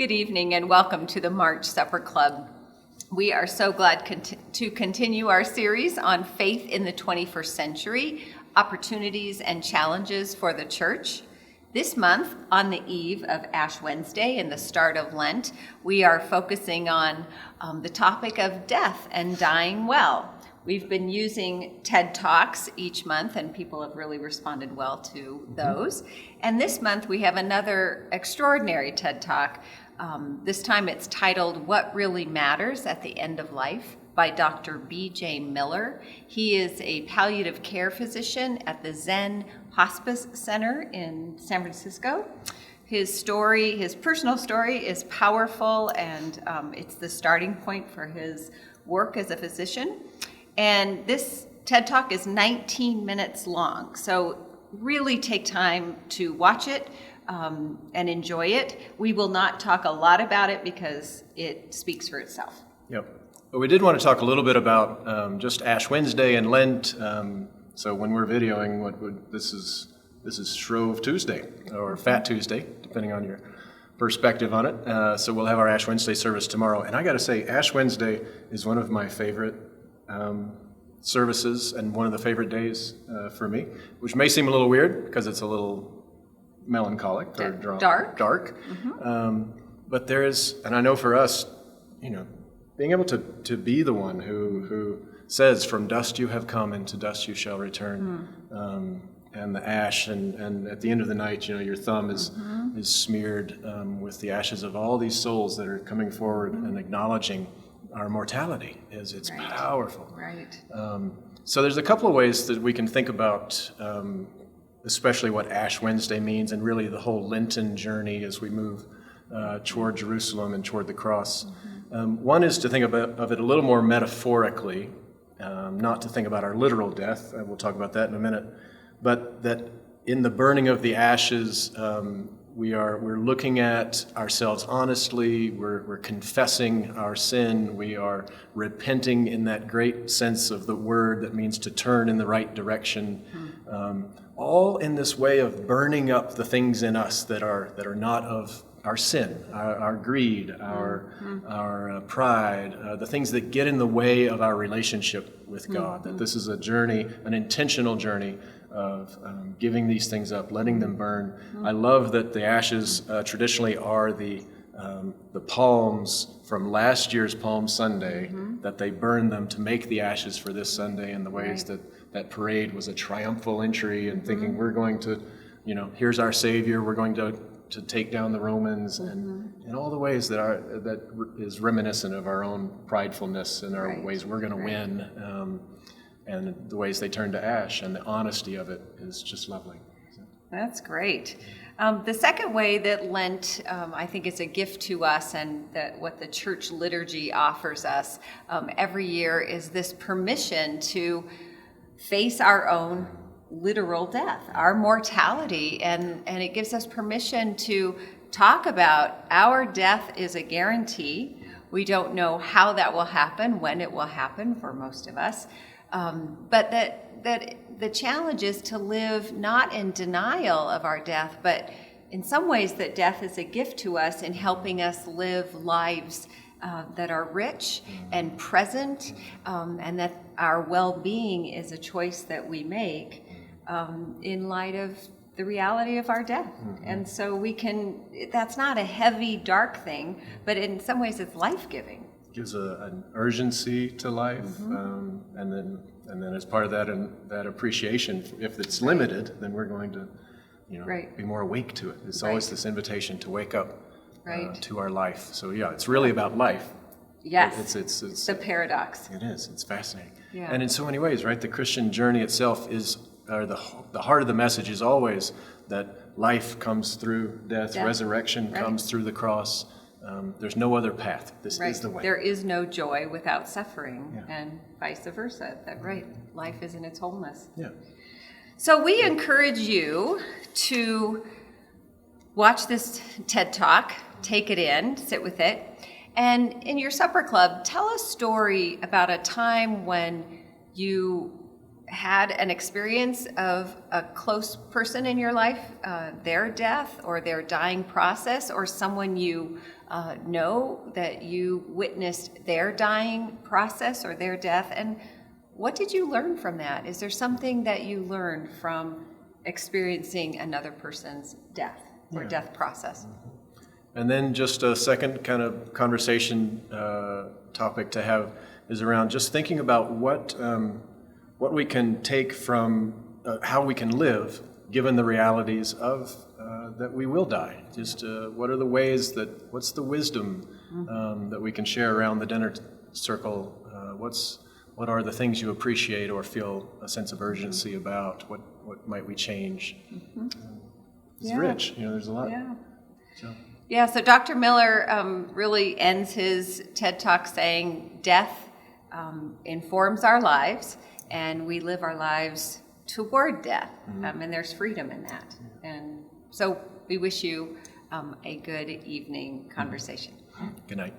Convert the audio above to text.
Good evening and welcome to the March Supper Club. We are so glad to continue our series on faith in the 21st century, opportunities and challenges for the church. This month, on the eve of Ash Wednesday and the start of Lent, we are focusing on the topic of death and dying well. We've been using TED Talks each month, and people have really responded well to those. And this month, we have another extraordinary TED Talk. This time it's titled, What Really Matters at the End of Life, by Dr. B.J. Miller. He is a palliative care physician at the Zen Hospice Center in San Francisco. His personal story is powerful, and it's the starting point for his work as a physician. And this TED Talk is 19 minutes long, so really take time to watch it and enjoy it. We will not talk a lot about it because it speaks for itself. Yep. But we did want to talk a little bit about just Ash Wednesday and Lent. So when we're videoing, this is Shrove Tuesday or Fat Tuesday, depending on your perspective on it. So we'll have our Ash Wednesday service tomorrow. And I got to say, Ash Wednesday is one of my favorite services and one of the favorite days for me, which may seem a little weird because it's a little melancholic or dark. Mm-hmm. But there is, and I know for us, being able to be the one who says, from dust you have come and to dust you shall return, and the ash, and at the end of the night, your thumb is smeared with the ashes of all these souls that are coming forward and acknowledging our mortality. It's right. Powerful. Right. So there's a couple of ways that we can think about especially what Ash Wednesday means, and really the whole Lenten journey as we move toward Jerusalem and toward the cross. One is to think of it a little more metaphorically, not to think about our literal death, we'll talk about that in a minute, but that in the burning of the ashes, we're looking at ourselves honestly, we're confessing our sin, we are repenting in that great sense of the word that means to turn in the right direction, all in this way of burning up the things in us that are not of our sin, our greed, our pride, the things that get in the way of our relationship with God. That this is a journey, an intentional journey of giving these things up, letting them burn. I love that the ashes traditionally are the palms from last year's Palm Sunday, that they burn them to make the ashes for this Sunday, and the ways that parade was a triumphal entry and thinking we're going to, here's our Savior, we're going to take down the Romans, and in all the ways that is reminiscent of our own pridefulness and our ways we're going to win, and the ways they turn to ash, and the honesty of it is just lovely. That's great. The second way that Lent, I think, is a gift to us, and that what the church liturgy offers us every year is this permission to face our own literal death, our mortality, and it gives us permission to talk about our death is a guarantee. We don't know how that will happen, when it will happen for most of us, but that the challenge is to live not in denial of our death, but in some ways that death is a gift to us in helping us live lives that are rich and present, and that our well-being is a choice that we make in light of the reality of our death. And so that's not a heavy, dark thing, but in some ways it's life-giving. It gives an urgency to life, and then as part of that appreciation, if it's limited, then we're going to be more awake to it. It's always this invitation to wake up to our life. So it's really about life. Yes, it's the paradox. It is. It's fascinating. Yeah. And in so many ways, right, the Christian journey itself the heart of the message is always that life comes through death. Resurrection comes through the cross. There's no other path. This is the way. There is no joy without suffering, and vice versa. Life is in its wholeness. Yeah. So we encourage you to watch this TED Talk, take it in, sit with it, and in your supper club, tell a story about a time when you had an experience of a close person in your life, their death or their dying process, or someone you know that you witnessed their dying process or their death, and what did you learn from that? Is there something that you learned from experiencing another person's death or death process? And then just a second kind of conversation topic to have is around just thinking about what we can take from how we can live given the realities of that we will die. Just what are the ways what's the wisdom that we can share around the dinner circle? What are the things you appreciate or feel a sense of urgency about? What might we change? It's rich, there's a lot. Yeah, so Dr. Miller really ends his TED Talk saying, death informs our lives, and we live our lives toward death, and there's freedom in that. And so we wish you a good evening conversation. Good night.